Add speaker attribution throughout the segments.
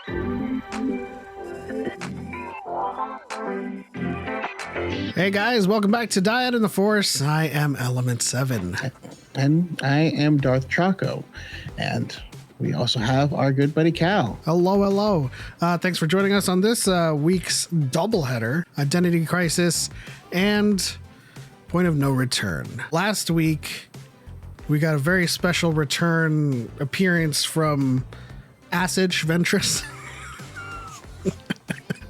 Speaker 1: Hey guys, welcome back to DYAD in the Force. I am Element 7.
Speaker 2: And I am Darth Choco. And we also have our good buddy Cal.
Speaker 1: Hello, hello. Thanks for joining us on this week's doubleheader, Identity Crisis and Point of No Return. Last week, we got a very special return appearance from Asajj Ventress.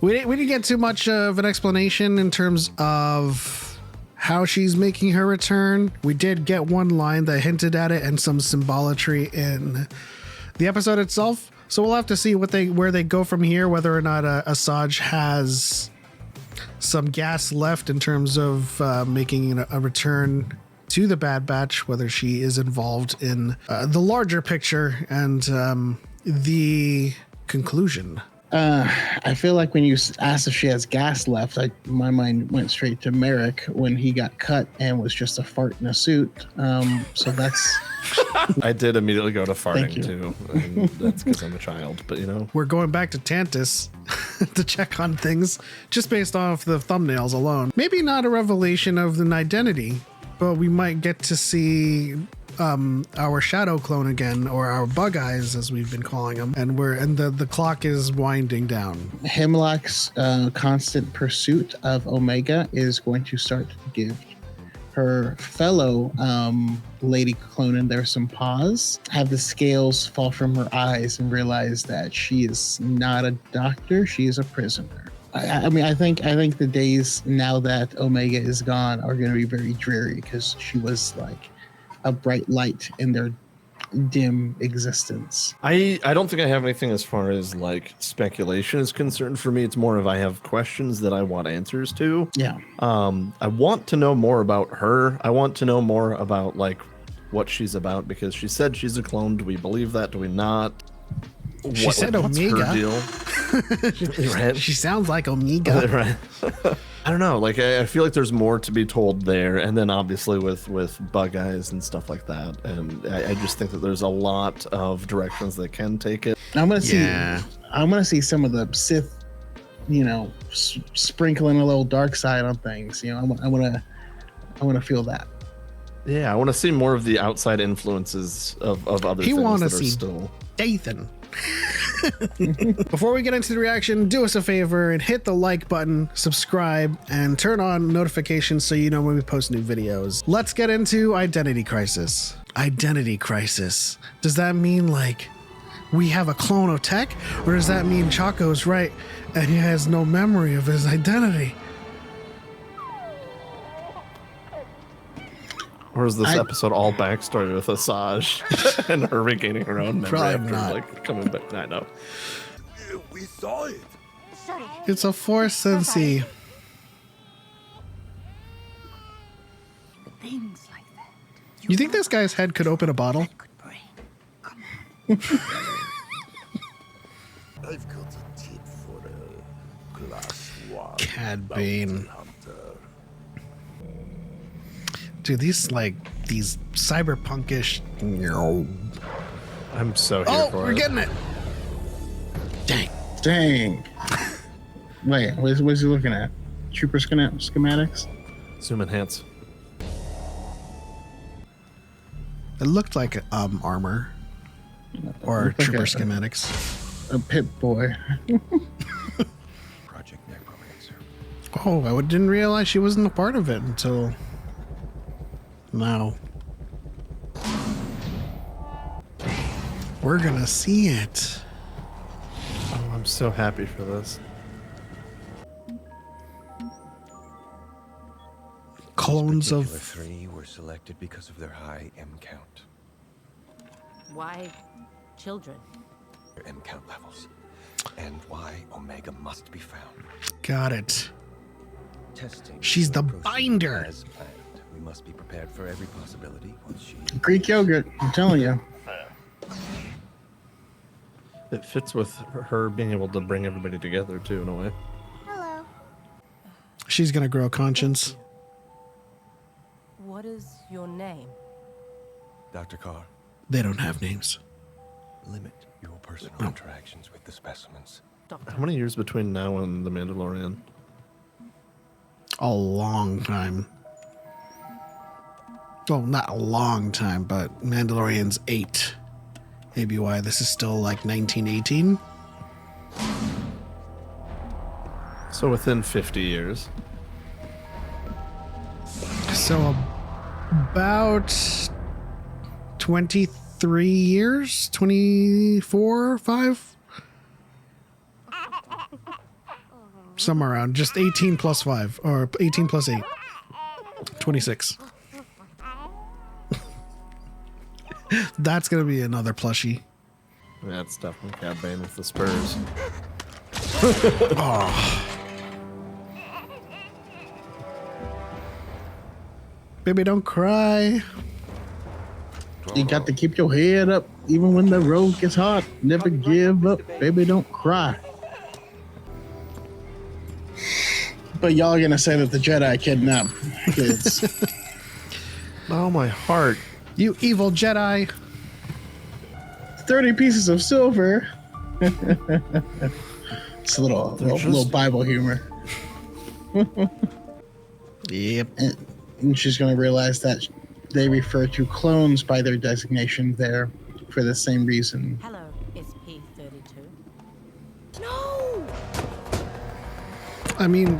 Speaker 1: We didn't get too much of an explanation in terms of how she's making her return. We did get one line that hinted at it and some symbolatry in the episode itself. So we'll have to see where they go from here, whether or not Asajj has some gas left in terms of making a return to the Bad Batch, whether she is involved in the larger picture and the conclusion.
Speaker 2: I feel like when you asked if she has gas left, my mind went straight to Merrick when he got cut and was just a fart in a suit. So that's...
Speaker 3: I did immediately go to farting too. And that's because I'm a child, but you know.
Speaker 1: We're going back to Tantus to check on things just based off the thumbnails alone. Maybe not a revelation of an identity, but we might get to see our shadow clone again, or our bug eyes as we've been calling them, and the clock is winding down.
Speaker 2: Hemlock's constant pursuit of Omega is going to start to give her fellow lady clone in there some pause, have the scales fall from her eyes, and realize that she is not a doctor, she is a prisoner. I mean, I think the days now that Omega is gone are going to be very dreary, because she was like a bright light in their dim existence.
Speaker 3: I don't think I have anything as far as like speculation is concerned. For me, it's more of I have questions that I want answers to.
Speaker 2: Yeah.
Speaker 3: I want to know more about her. I want to know more about like what she's about, because she said she's a clone. Do we believe that? Do we not?
Speaker 1: She said Omega.
Speaker 3: Right?
Speaker 1: She sounds like Omega.
Speaker 3: Right. I don't know. Like I feel like there's more to be told there, and then obviously with bug eyes and stuff like that. And I just think that there's a lot of directions that can take it.
Speaker 2: I'm gonna see some of the Sith, sprinkling a little dark side on things. I want to feel that.
Speaker 3: Yeah, I want to see more of the outside influences of other things that are still.
Speaker 1: Dathan. Before we get into the reaction, do us a favor and hit the like button, subscribe, and turn on notifications so you know when we post new videos. Let's get into Identity Crisis. Identity Crisis. Does that mean like we have a clone of Tech, or does that mean Choco's right and he has no memory of his identity?
Speaker 3: Or is this episode all backstory with Asajj and her regaining her own memory
Speaker 1: Probably
Speaker 3: after
Speaker 1: not.
Speaker 3: like coming back? I know.
Speaker 4: We saw it.
Speaker 1: It's a Force Sensei.
Speaker 5: Things like that.
Speaker 1: You think this guy's head could open a bottle?
Speaker 5: Could bring. Come
Speaker 4: I've got a tip for a class one.
Speaker 1: Cad Bane.
Speaker 4: Hunter.
Speaker 1: Dude, these cyberpunkish.
Speaker 3: I'm so here for it.
Speaker 1: We're getting it.
Speaker 2: Dang. Wait, what is he looking at? Trooper schematics?
Speaker 3: Zoom enhance.
Speaker 1: It looked like armor or
Speaker 2: Looked like
Speaker 1: trooper
Speaker 2: a-
Speaker 1: schematics.
Speaker 2: A Pip Boy.
Speaker 4: Project Necromancer.
Speaker 1: Oh, I didn't realize she wasn't a part of it until now. We're gonna see it.
Speaker 3: Oh, I'm so happy for this.
Speaker 1: Clones
Speaker 6: The
Speaker 1: of
Speaker 6: three were selected because of their high M count.
Speaker 5: Why children?
Speaker 6: Their M count levels. And why Omega must be found.
Speaker 1: got it.
Speaker 6: Testing.
Speaker 1: She's the
Speaker 6: will proceed
Speaker 1: binder.
Speaker 6: As planned. We must be prepared for every possibility once she.
Speaker 2: Greek yogurt, I'm telling you.
Speaker 3: It fits with her being able to bring everybody together too, in a way.
Speaker 5: Hello.
Speaker 1: She's gonna grow a conscience.
Speaker 5: What is your name?
Speaker 6: Dr. Carr,
Speaker 1: They don't have names.
Speaker 6: limit Your personal interactions with the specimens.
Speaker 5: Doctor.
Speaker 3: How many years between now and The Mandalorian?
Speaker 1: A long time. Well, not a long time, but Mandalorian's 8. Maybe why this is still like 1918.
Speaker 3: So within 50 years.
Speaker 1: So about 23 years, 24, 5? Somewhere around, just 18 plus 5, or 18 plus 8. 26. That's going to be another plushie.
Speaker 3: Yeah, it's definitely Cad Bane with the Spurs.
Speaker 1: Baby, don't cry.
Speaker 2: You got to keep your head up even when the road gets hot. Never give up, baby, don't cry. But y'all gonna say that the Jedi kidnapped kids.
Speaker 3: Oh, my heart.
Speaker 1: You evil Jedi.
Speaker 2: 30 pieces of silver. It's a little Bible humor.
Speaker 1: Yep.
Speaker 2: And she's going to realize that they refer to clones by their designation there for the same reason.
Speaker 5: Hello, SP32. No!
Speaker 1: I mean,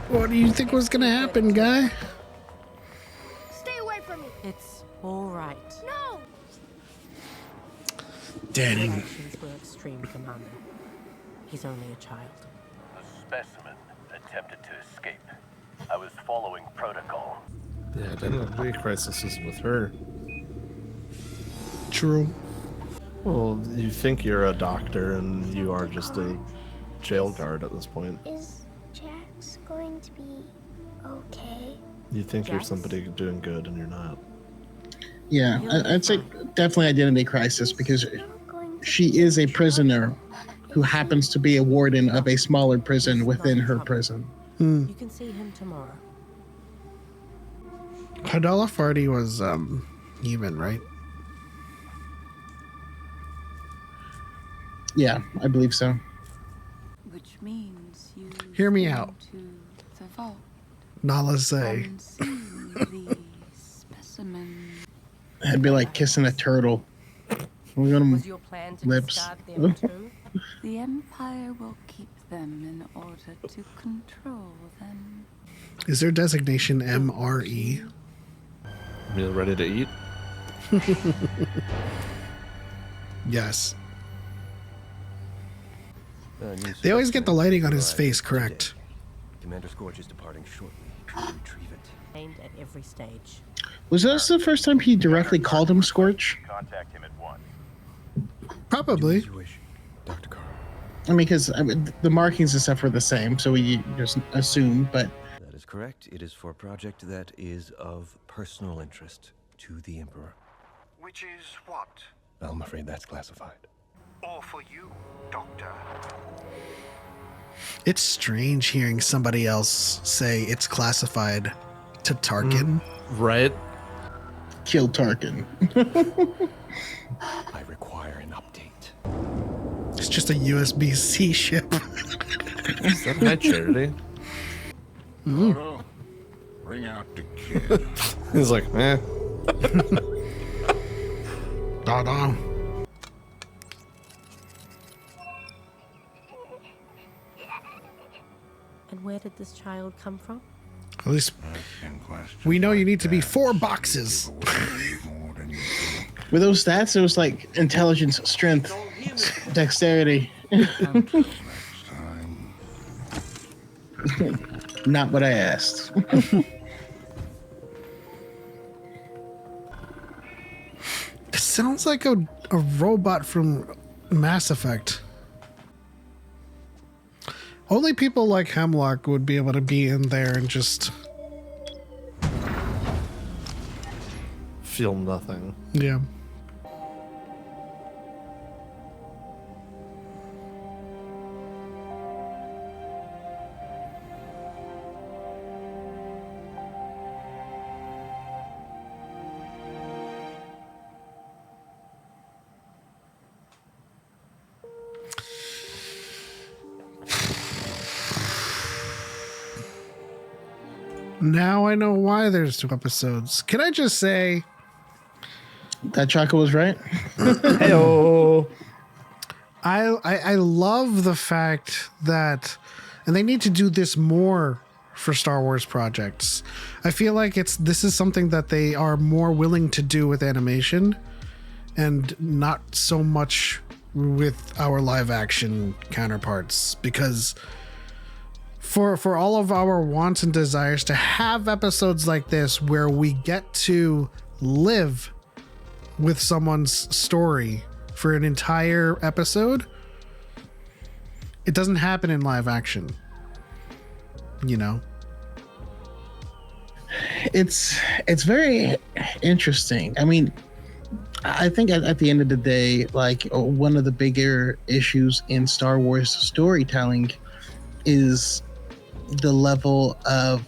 Speaker 1: what do you think was going to happen, guy?
Speaker 7: Stay away from me.
Speaker 5: It's all right.
Speaker 7: No.
Speaker 1: Dang.
Speaker 5: Actions were extreme, Commander. He's only a child.
Speaker 8: The specimen attempted to escape. I was following protocol.
Speaker 3: Yeah, identity crisis is with her.
Speaker 1: True.
Speaker 3: Well, you think you're a doctor and you are just a jail guard at this point.
Speaker 7: Is Jax going to be okay?
Speaker 3: You think you're
Speaker 5: Jax?
Speaker 3: somebody doing good and you're not.
Speaker 2: Yeah, I'd say definitely identity crisis because she is a prisoner who happens to be a warden of a smaller prison within her prison.
Speaker 5: You can see him tomorrow.
Speaker 1: Hadala Farty was even, right?
Speaker 2: Yeah, I believe so.
Speaker 9: Which means you
Speaker 1: Hear me
Speaker 9: go
Speaker 1: out.
Speaker 9: to the vault
Speaker 1: Nala say.
Speaker 9: and see the specimen.
Speaker 2: It'd be like kissing a turtle. We're gonna
Speaker 5: Was your plan to
Speaker 2: Lips.
Speaker 5: discard them too?
Speaker 9: The Empire will keep them in order to control them.
Speaker 1: Is their designation MRE?
Speaker 3: Meal ready to eat?
Speaker 1: Yes. They always get the lighting on his face correct.
Speaker 6: Commander Scorch is departing shortly to retrieve it.
Speaker 5: Aimed at every stage.
Speaker 2: Was this the first time he directly called him Scorch?
Speaker 8: Contact him at once.
Speaker 1: Probably.
Speaker 6: Do as you wish, Dr. Carl.
Speaker 2: I mean, because the markings and stuff were the same, so we just assumed. But
Speaker 6: That is correct. It is for a project that is of personal interest to the Emperor.
Speaker 4: Which is what?
Speaker 6: I'm afraid that's classified.
Speaker 4: Or for you, Doctor?
Speaker 1: It's strange hearing somebody else say it's classified to Tarkin.
Speaker 3: Right?
Speaker 2: kill Tarkin.
Speaker 6: I require an update.
Speaker 1: It's just a USB-C ship.
Speaker 3: Is that my charity?
Speaker 4: Toto, bring out the kid.
Speaker 3: He's like, eh.
Speaker 1: Da-da.
Speaker 5: And where did this child come from?
Speaker 1: At least we know you need to be 4 boxes.
Speaker 2: With those stats, it was like intelligence, strength, dexterity. Not what I asked.
Speaker 1: It sounds like a robot from Mass Effect. Only people like Hemlock would be able to be in there and just...
Speaker 3: Feel nothing.
Speaker 1: Yeah. Now I know why there's 2 episodes. Can I just say
Speaker 2: that Choco was right?
Speaker 3: Heyo.
Speaker 1: I love the fact that, and they need to do this more for Star Wars projects. I feel like this is something that they are more willing to do with animation and not so much with our live action counterparts, because for all of our wants and desires to have episodes like this where we get to live with someone's story for an entire episode, it doesn't happen in live action, you know.
Speaker 2: It's very interesting. I mean, I think at the end of the day, like, one of the bigger issues in Star Wars storytelling is the level of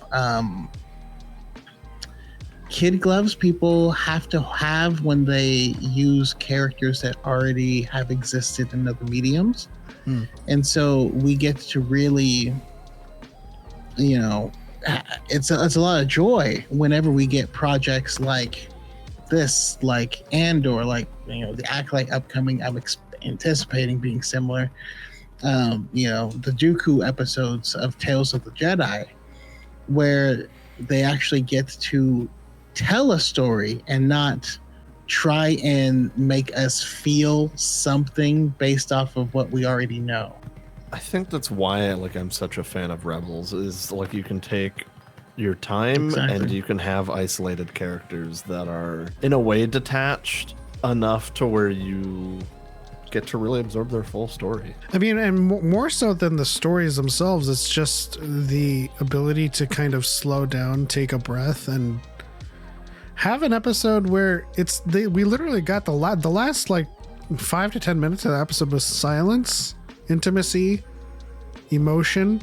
Speaker 2: kid gloves people have to have when they use characters that already have existed in other mediums. And so we get to really, you know, it's a lot of joy whenever we get projects like this, like Andor, like, you know, the Acolyte upcoming, I'm anticipating being similar. You know, the Dooku episodes of Tales of the Jedi, where they actually get to tell a story and not try and make us feel something based off of what we already know.
Speaker 3: I think that's why I'm such a fan of Rebels, is like you can take your time and you can have isolated characters that are in a way detached enough to where you get to really absorb their full story.
Speaker 1: I mean, and more so than the stories themselves, it's just the ability to kind of slow down, take a breath, and have an episode where we literally got the last like 5 to 10 minutes of the episode was silence, intimacy, emotion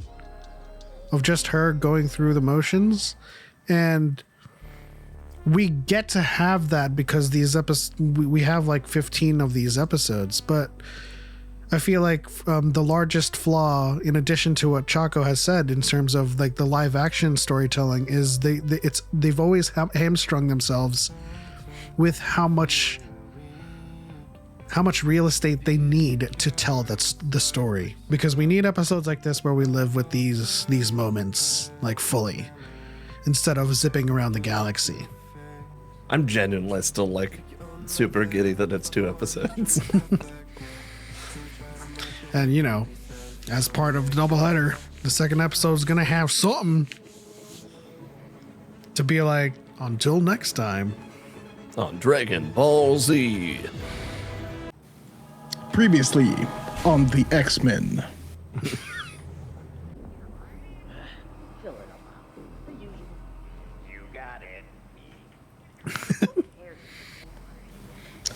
Speaker 1: of just her going through the motions, and we get to have that because these episodes, we have like 15 of these episodes. But I feel like the largest flaw, in addition to what Choco has said in terms of like the live action storytelling, is they've always hamstrung themselves with how much real estate they need to tell the story, because we need episodes like this where we live with these moments like fully, instead of zipping around the galaxy.
Speaker 3: I'm genuinely still like super giddy that it's 2 episodes.
Speaker 1: And you know, as part of the doubleheader, the second episode is gonna have something to be like, until next time
Speaker 3: on Dragon Ball Z.
Speaker 2: Previously on the X-Men.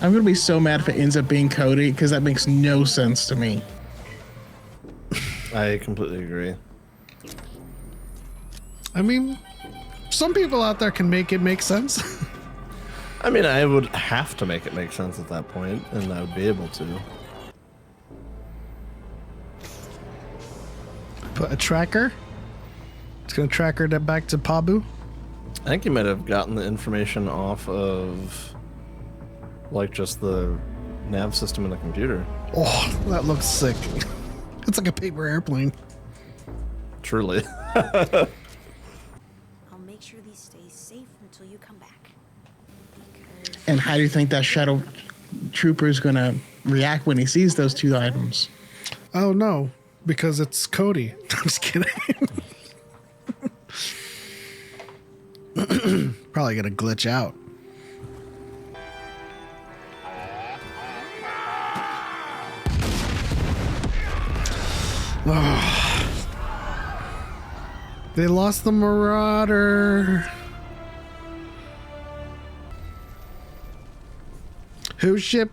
Speaker 2: I'm gonna be so mad if it ends up being Cody, because that makes no sense to me.
Speaker 3: I completely agree.
Speaker 1: I mean, some people out there can make it make sense.
Speaker 3: I mean, I would have to make it make sense at that point, and I would be able to.
Speaker 1: Put a tracker. It's gonna track her back to Pabu.
Speaker 3: I think you might have gotten the information off of like just the nav system in the computer.
Speaker 1: Oh, that looks sick. It's like a paper airplane.
Speaker 3: Truly.
Speaker 5: I'll make sure these stay safe until you come back.
Speaker 2: And how do you think that shadow trooper is gonna react when he sees those 2 items?
Speaker 1: Oh no, because it's Cody. I'm just kidding. Probably gonna glitch out. Oh. They lost the Marauder. Whose ship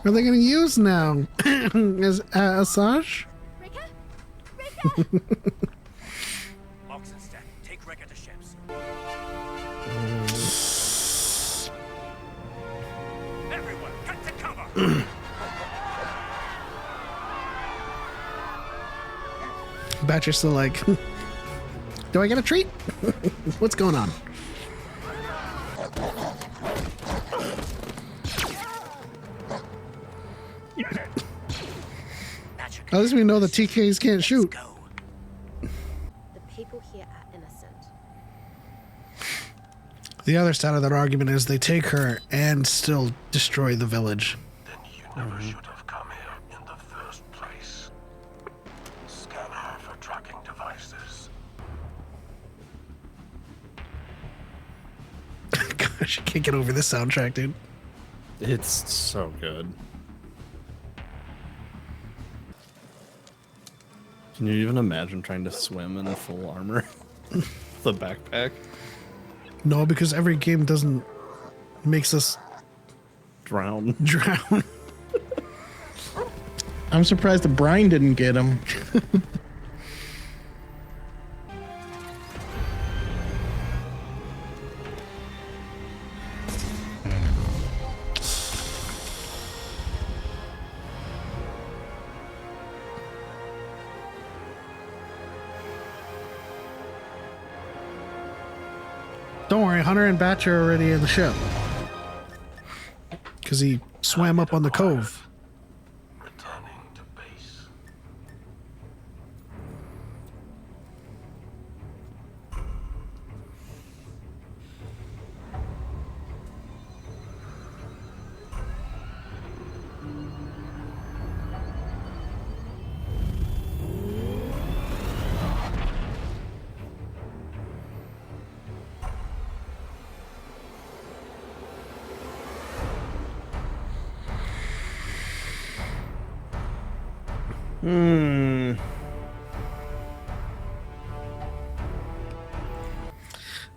Speaker 1: are they going to use now? Is Asajj?
Speaker 8: Mox and Stack, take Reka to ships. Everyone, cut to cover!
Speaker 1: Batcher's still like, Do I get a treat? What's going on? At least we know the TKs can't shoot.
Speaker 5: The people here are innocent.
Speaker 1: The other side of that argument is they take her and still destroy the village.
Speaker 4: Then you never should have come here in the first place. Scan her for tracking devices.
Speaker 1: Gosh, I can't get over this soundtrack, dude.
Speaker 3: It's so good. Can you even imagine trying to swim in full armor? The backpack?
Speaker 1: No, because every game makes us
Speaker 3: Drown.
Speaker 2: I'm surprised the brine didn't get him.
Speaker 1: Don't worry, Hunter and Batch are already in the ship. Because he swam up on the cove.
Speaker 4: Returning to base.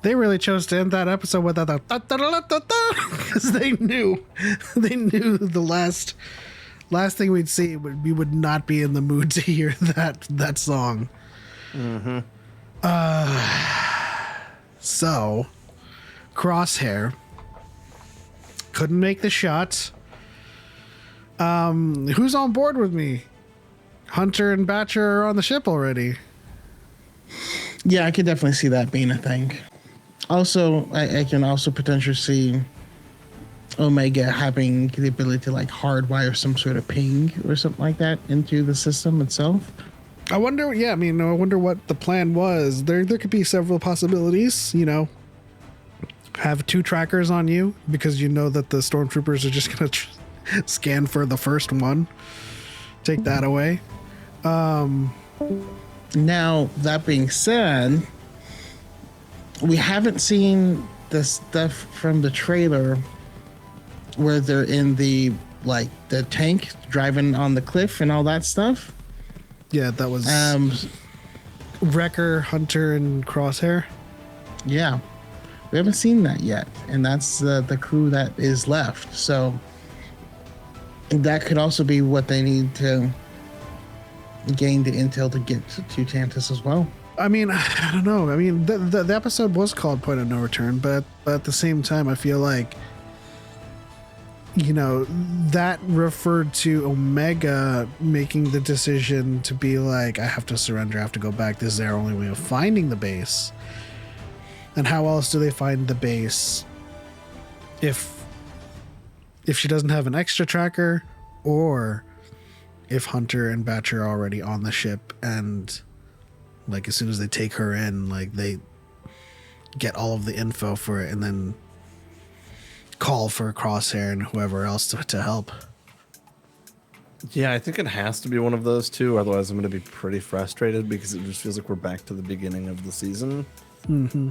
Speaker 1: They really chose to end that episode with that because they knew the last thing we'd see we would not be in the mood to hear that song. So Crosshair couldn't make the shot. Who's on board with me? Hunter and Batcher are on the ship already.
Speaker 2: Yeah, I could definitely see that being a thing. Also, I can also potentially see Omega having the ability to like hardwire some sort of ping or something like that into the system itself.
Speaker 1: I wonder what the plan was. There could be several possibilities, have 2 trackers on you because you know that the stormtroopers are just going to scan for the first one. Take that away.
Speaker 2: Now, that being said, we haven't seen the stuff from the trailer where they're in the tank driving on the cliff and all that stuff.
Speaker 1: Yeah, that was Wrecker, Hunter, and Crosshair.
Speaker 2: Yeah, we haven't seen that yet, and that's the crew that is left. So that could also be what they need to gain the intel to get to Tantus as well.
Speaker 1: I mean, I don't know. I mean, the episode was called Point of No Return, but at the same time, I feel like, that referred to Omega making the decision to be like, I have to surrender, I have to go back. This is their only way of finding the base. And how else do they find the base if she doesn't have an extra tracker, or if Hunter and Batch are already on the ship and as soon as they take her in, they get all of the info for it and then call for Crosshair and whoever else to help.
Speaker 3: Yeah, I think it has to be one of those two. Otherwise, I'm going to be pretty frustrated because it just feels like we're back to the beginning of the season.
Speaker 1: Mm-hmm.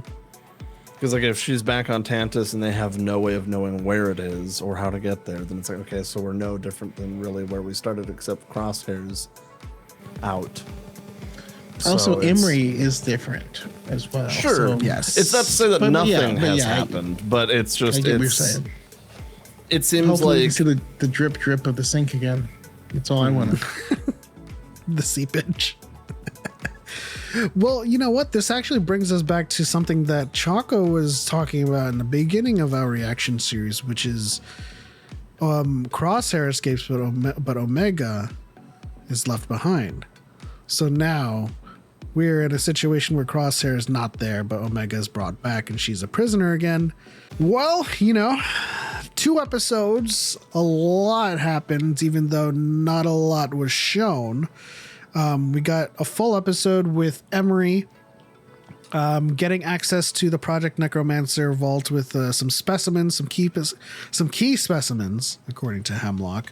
Speaker 3: Because if she's back on Tantus and they have no way of knowing where it is or how to get there, then it's like, okay, so we're no different than really where we started, except Crosshair's out.
Speaker 2: Also, Emerie is different as well.
Speaker 3: Sure,
Speaker 2: so,
Speaker 3: yes. It's not to say that nothing has happened, but it's just,
Speaker 2: I get what you're saying.
Speaker 3: It seems
Speaker 2: hopefully
Speaker 3: like...
Speaker 2: you can see the drip of the sink again. That's all I want.
Speaker 1: The seepage. Well, you know what? This actually brings us back to something that Choco was talking about in the beginning of our reaction series, which is Crosshair escapes, but Omega is left behind. So now we're in a situation where Crosshair is not there, but Omega is brought back and she's a prisoner again. Well, 2 episodes, a lot happened, even though not a lot was shown. We got a full episode with Emerie getting access to the Project Necromancer vault with some specimens, some key specimens, according to Hemlock,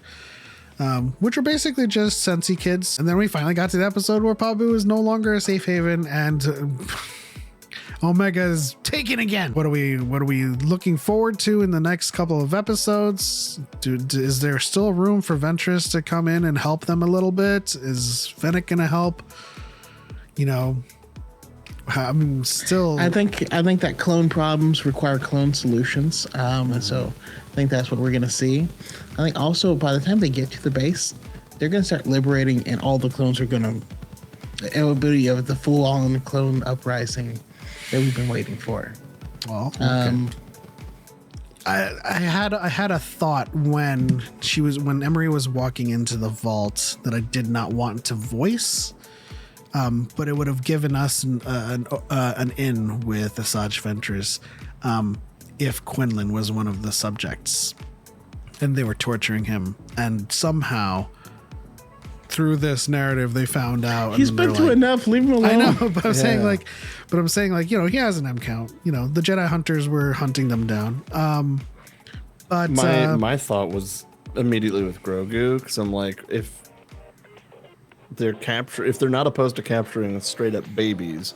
Speaker 1: which are basically just Sensi kids. And then we finally got to the episode where Pabu is no longer a safe haven and Omega is taken again. What are we looking forward to in the next couple of episodes? Is there still room for Ventress to come in and help them a little bit? Is Fennec gonna help? I'm still.
Speaker 2: I think that clone problems require clone solutions, and so I think that's what we're gonna see. I think also by the time they get to the base, they're gonna start liberating, and all the clones are gonna. It will be of the full-on clone uprising that we've been waiting for.
Speaker 1: Well, okay. I had a thought when Emerie was walking into the vault that I did not want to voice. But it would have given us an in with Asajj Ventress if Quinlan was one of the subjects and they were torturing him, and somehow through this narrative they found out
Speaker 2: he's been through enough, leave him alone.
Speaker 1: I know, but I'm saying he has an M count. The Jedi hunters were hunting them down. But
Speaker 3: my thought was immediately with Grogu, because I'm like, if they're not opposed to capturing straight up babies,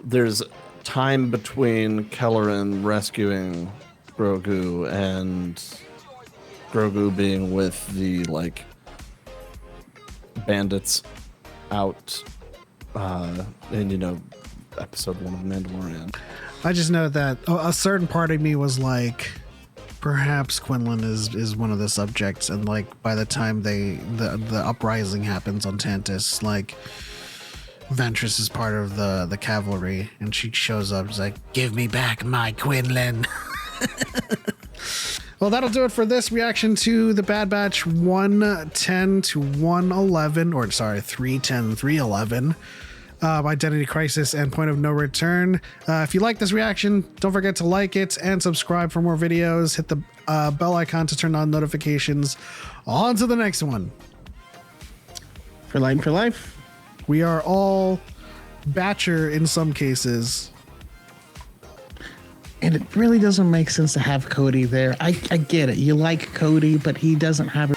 Speaker 3: there's time between Kelleran rescuing Grogu and Grogu being with the bandits out in episode 1 of Mandalorian.
Speaker 1: I just know that a certain part of me was like, perhaps Quinlan is one of the subjects, and by the time the uprising happens on Tantus, Ventress is part of the cavalry, and she shows up. She's like, "Give me back my Quinlan." Well, that'll do it for this reaction to the Bad Batch 110 to 111, or sorry, 310, 311. Identity Crisis and Point of No Return. If you like this reaction, don't forget to like it and subscribe for more videos. Hit the bell icon to turn on notifications. On to the next one.
Speaker 2: For life.
Speaker 1: We are all Batcher in some cases.
Speaker 2: And it really doesn't make sense to have Cody there. I get it. You like Cody, but he doesn't have